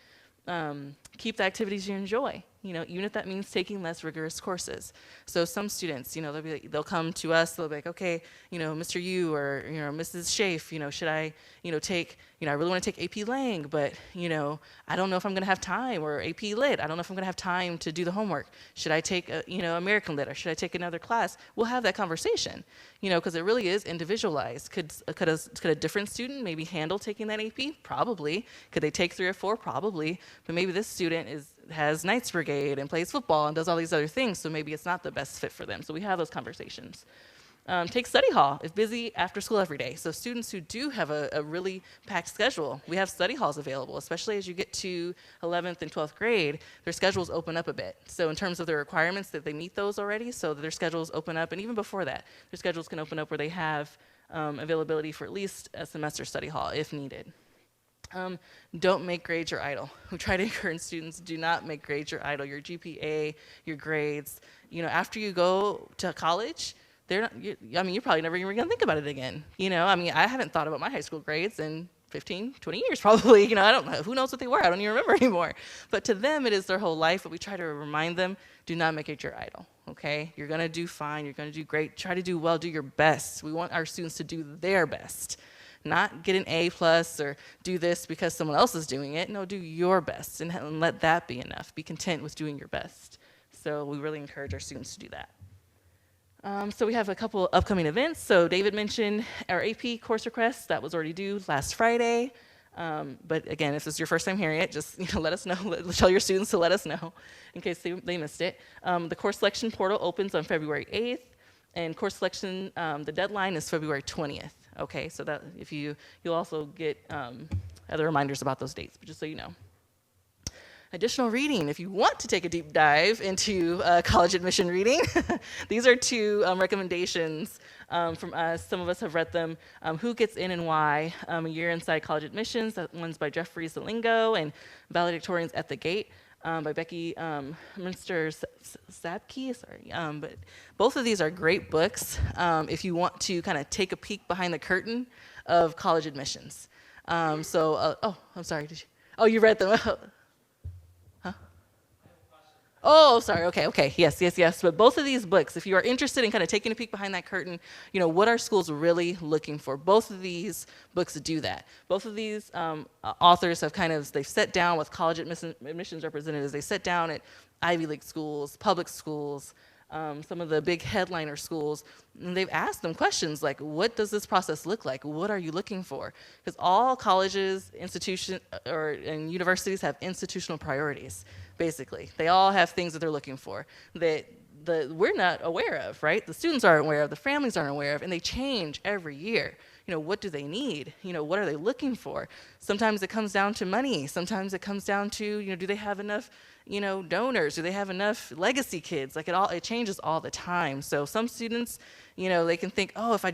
Keep the activities you enjoy, even if that means taking less rigorous courses. So some students, they'll come to us, they'll be like, okay, Mr. Yu or, Mrs. Schaaf, should I, take, I really want to take AP Lang, but, I don't know if I'm going to have time, or AP Lit, I don't know if I'm going to have time to do the homework. Should I take, American Lit, or should I take another class? We'll have that conversation, because it really is individualized. Could a different student maybe handle taking that AP? Probably. Could they take 3 or 4? Probably. But maybe this student has Knights Brigade and plays football and does all these other things, so maybe it's not the best fit for them. So we have those conversations. Take study hall if busy after school every day. So students who do have a really packed schedule, we have study halls available, especially as you get to 11th and 12th grade, their schedules open up a bit. So in terms of their requirements, that they meet those already, so that their schedules open up, and even before that, their schedules can open up where they have availability for at least a semester study hall if needed. Don't make grades your idol. We try to encourage students, do not make grades your idol. Your GPA, your grades, after you go to college, you're probably never even going to think about it again. I haven't thought about my high school grades in 15, 20 years probably. I don't know. Who knows what they were? I don't even remember anymore. But to them, it is their whole life. But we try to remind them, do not make it your idol, okay? You're going to do fine. You're going to do great. Try to do well. Do your best. We want our students to do their best. Not get an A+ or do this because someone else is doing it. No, do your best and let that be enough. Be content with doing your best. So we really encourage our students to do that. So we have a couple upcoming events. So David mentioned our AP course request that was already due last Friday. But again, if this is your first time hearing it, just let us know. Tell your students to let us know in case they missed it. The course selection portal opens on February 8th, and course selection, the deadline is February 20th. Okay, so that you'll also get other reminders about those dates, but just so you know. Additional reading, if you want to take a deep dive into college admission reading, these are two recommendations from us. Some of us have read them. Who Gets In and Why? A Year Inside College Admissions. That one's by Jeffrey Zelingo and Valedictorians at the Gate by Becky Minster-Sabke. Sorry, but both of these are great books if you want to kind of take a peek behind the curtain of college admissions. I'm sorry. Oh, you read them. Oh, sorry. Okay. Yes. But both of these books, if you are interested in kind of taking a peek behind that curtain, what are schools really looking for? Both of these books do that. Both of these authors have they've sat down with college admissions representatives. They sit down at Ivy League schools, public schools, some of the big headliner schools, and they've asked them questions like, what does this process look like? What are you looking for? Because all colleges, and universities have institutional priorities, basically. They all have things that they're looking for that we're not aware of, right? The students aren't aware of, the families aren't aware of, and they change every year. What do they need? What are they looking for? Sometimes it comes down to money. Sometimes it comes down to, do they have enough, donors? Do they have enough legacy kids? It changes all the time. So some students, they can think, oh, if I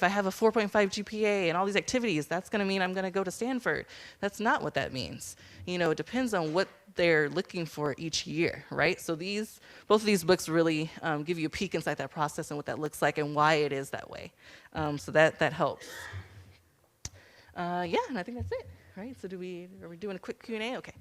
have a 4.5 GPA and all these activities, that's going to mean I'm going to go to Stanford. That's not what that means. It depends on what they're looking for each year, right? So both of these books really give you a peek inside that process and what that looks like and why it is that way. So that helps. Yeah, and I think that's it, right? So are we doing a quick Q&A? Okay.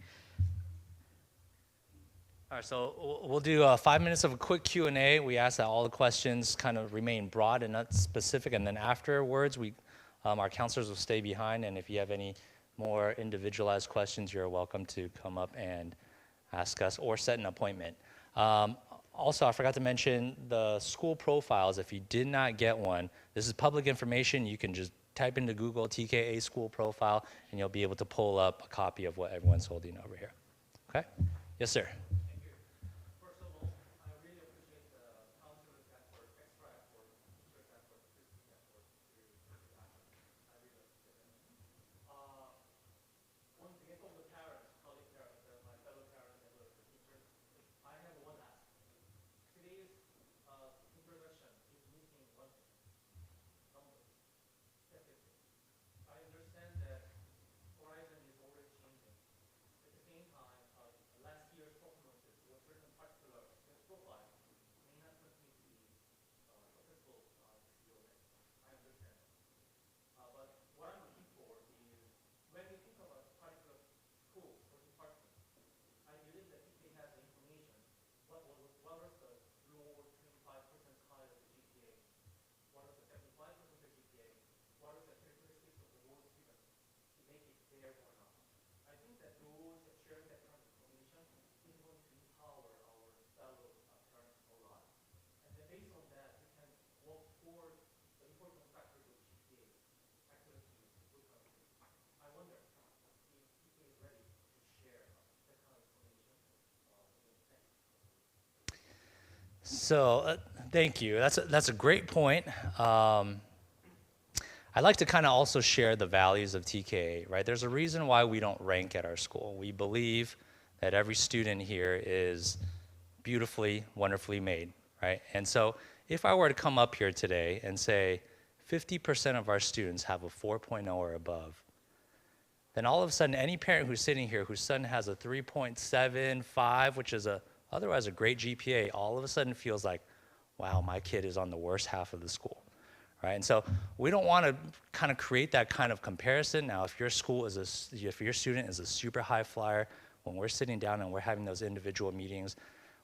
All right, so we'll do 5 minutes of a quick Q&A. We ask that all the questions kind of remain broad and not specific, and then afterwards, our counselors will stay behind, and if you have any more individualized questions, you're welcome to come up and ask us or set an appointment. Also, I forgot to mention the school profiles. If you did not get one, this is public information. You can just type into Google TKA school profile, and you'll be able to pull up a copy of what everyone's holding over here. Okay? Yes, sir. So thank you. That's a great point. I'd like to kind of also share the values of TKA, right? There's a reason why we don't rank at our school. We believe that every student here is beautifully, wonderfully made, right? And so if I were to come up here today and say 50% of our students have a 4.0 or above, then all of a sudden any parent who's sitting here whose son has a 3.75, which is otherwise a great GPA, all of a sudden feels like, wow, my kid is on the worst half of the school, right? And so we don't want to kind of create that kind of comparison. Now, if your student is a super high flyer, when we're sitting down and we're having those individual meetings,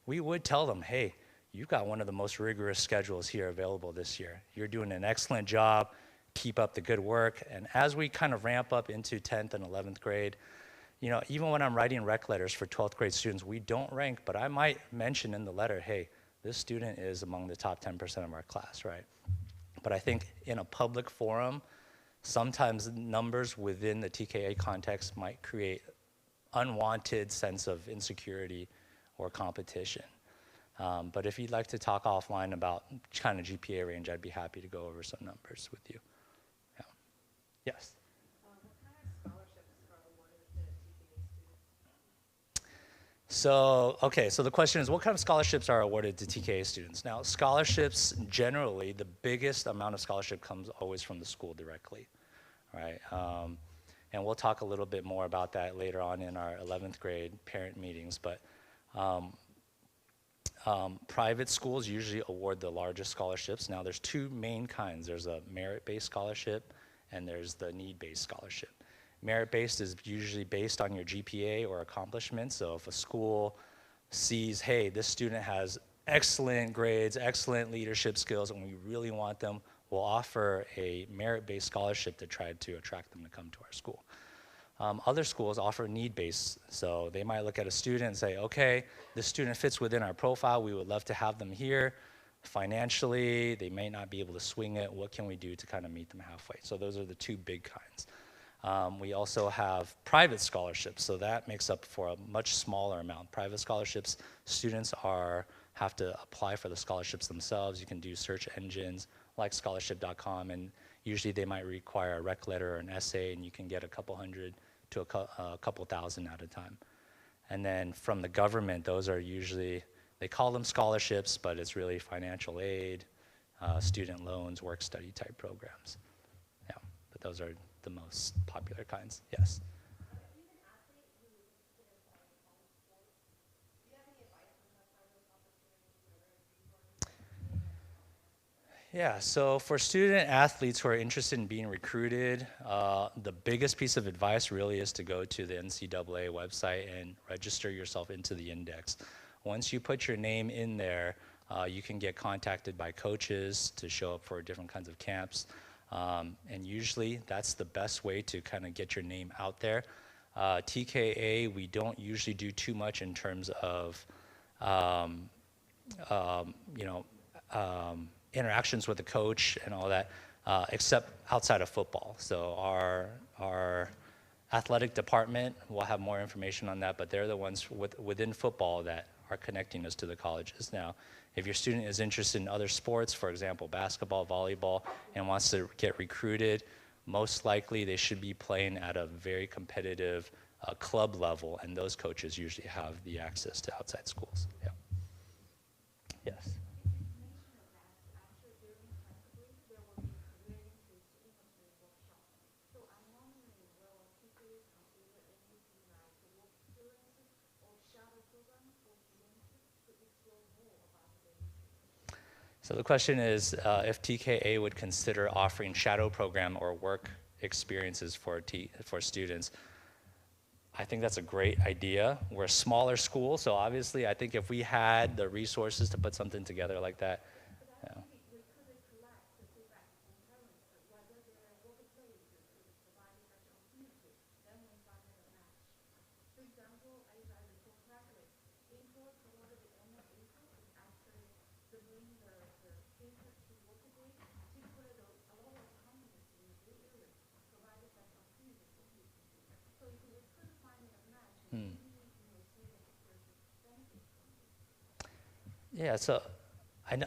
we would tell them, hey, you've got one of the most rigorous schedules here available this year. You're doing an excellent job. Keep up the good work. And as we kind of ramp up into 10th and 11th grade, even when I'm writing rec letters for 12th grade students, we don't rank, but I might mention in the letter, hey, this student is among the top 10% of our class, right? But I think in a public forum, sometimes numbers within the TKA context might create unwanted sense of insecurity or competition. But if you'd like to talk offline about kind of GPA range, I'd be happy to go over some numbers with you. Yeah. Yes? What kind of scholarships are awarded to TKA students? So, okay, so the question is, what kind of scholarships are awarded to TKA students? Now, scholarships, generally, the biggest amount of scholarship comes always from the school directly, right? And we'll talk a little bit more about that later on in our 11th grade parent meetings, but private schools usually award the largest scholarships. Now, there's two main kinds. There's a merit-based scholarship, and there's the need-based scholarship. Merit-based is usually based on your GPA or accomplishments. So if a school sees, hey, this student has excellent grades, excellent leadership skills, and we really want them, we'll offer a merit-based scholarship to try to attract them to come to our school. Other schools offer need-based, so they might look at a student and say, okay, this student fits within our profile, we would love to have them here. Financially, they may not be able to swing it, what can we do to kind of meet them halfway? So those are the two big kinds. We also have private scholarships, so that makes up for a much smaller amount. Private scholarships, students have to apply for the scholarships themselves. You can do search engines like scholarship.com, and usually they might require a rec letter or an essay, and you can get a couple hundred to a couple thousand at a time. And then from the government, those are usually, they call them scholarships, but it's really financial aid, student loans, work-study type programs. Yeah, but those are the most popular kinds. Yes? Yeah, so for student athletes who are interested in being recruited, the biggest piece of advice really is to go to the NCAA website and register yourself into the index. Once you put your name in there, you can get contacted by coaches to show up for different kinds of camps. And usually that's the best way to kind of get your name out there. TKA, we don't usually do too much in terms of, interactions with the coach and all that, except outside of football. So our athletic department will have more information on that, but they're the ones within football that are connecting us to the colleges. Now, if your student is interested in other sports, for example, basketball, volleyball, and wants to get recruited, most likely they should be playing at a very competitive club level, and those coaches usually have the access to outside schools. Yeah. Yes. So the question is if TKA would consider offering shadow program or work experiences for students. I think that's a great idea. We're a smaller school, so obviously I think if we had the resources to put something together like that, yeah. Yeah, so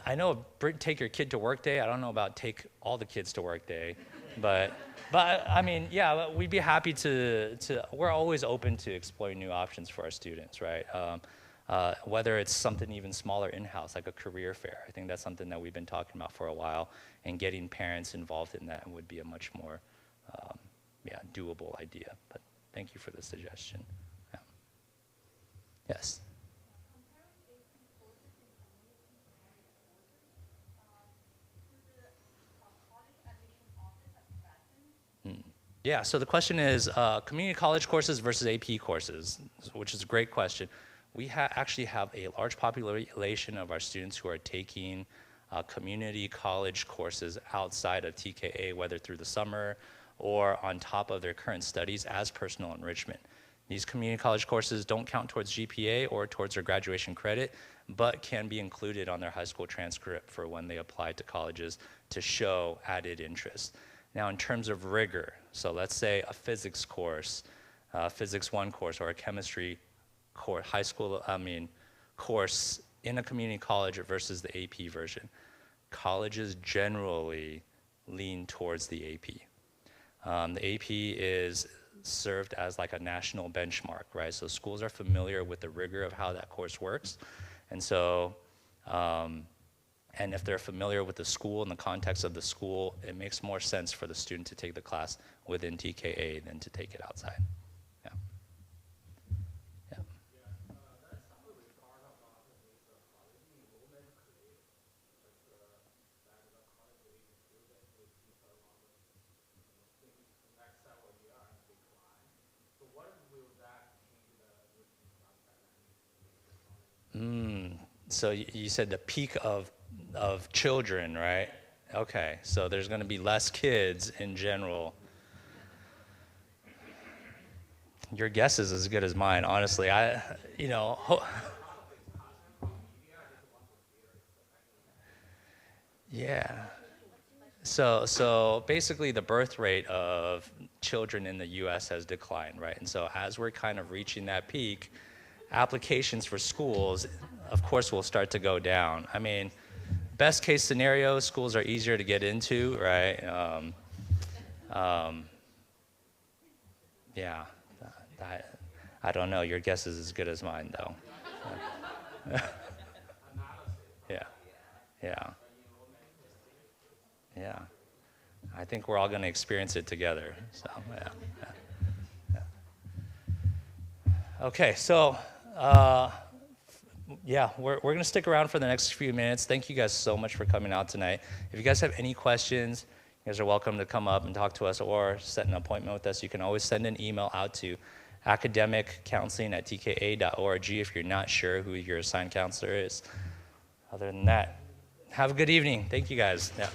I know take your kid to work day. I don't know about take all the kids to work day, but I mean, yeah, we'd be happy to. We're always open to exploring new options for our students, right? Whether it's something even smaller in-house, like a career fair. I think that's something that we've been talking about for a while, and getting parents involved in that would be a much more, doable idea. But thank you for the suggestion. Yeah. Yes. Yeah, so the question is community college courses versus AP courses, which is a great question. We actually have a large population of our students who are taking community college courses outside of TKA, whether through the summer or on top of their current studies as personal enrichment. These community college courses don't count towards GPA or towards their graduation credit, but can be included on their high school transcript for when they apply to colleges to show added interest. Now, in terms of rigor, so let's say a physics course, physics 1 course, or a chemistry course, course in a community college versus the AP version. Colleges generally lean towards the AP. The AP is served as like a national benchmark, right? So schools are familiar with the rigor of how that course works. And so, and if they're familiar with the school and the context of the school, it makes more sense for the student to take the class within TKA than to take it outside. Yeah. Yeah. So you said the peak of children, right? Okay, so there's going to be less kids in general. Your guess is as good as mine, honestly. Yeah. So basically the birth rate of children in the US has declined, right? And so as we're kind of reaching that peak, applications for schools, of course, will start to go down. I mean, best case scenario, schools are easier to get into, right? Yeah, I don't know. Your guess is as good as mine, though. Yeah, yeah, yeah. I think we're all going to experience it together. So, yeah. Okay, so yeah, we're going to stick around for the next few minutes. Thank you guys so much for coming out tonight. If you guys have any questions, you guys are welcome to come up and talk to us or set an appointment with us. You can always send an email out to academiccounseling@tka.org if you're not sure who your assigned counselor is. Other than that, have a good evening. Thank you guys. Yeah.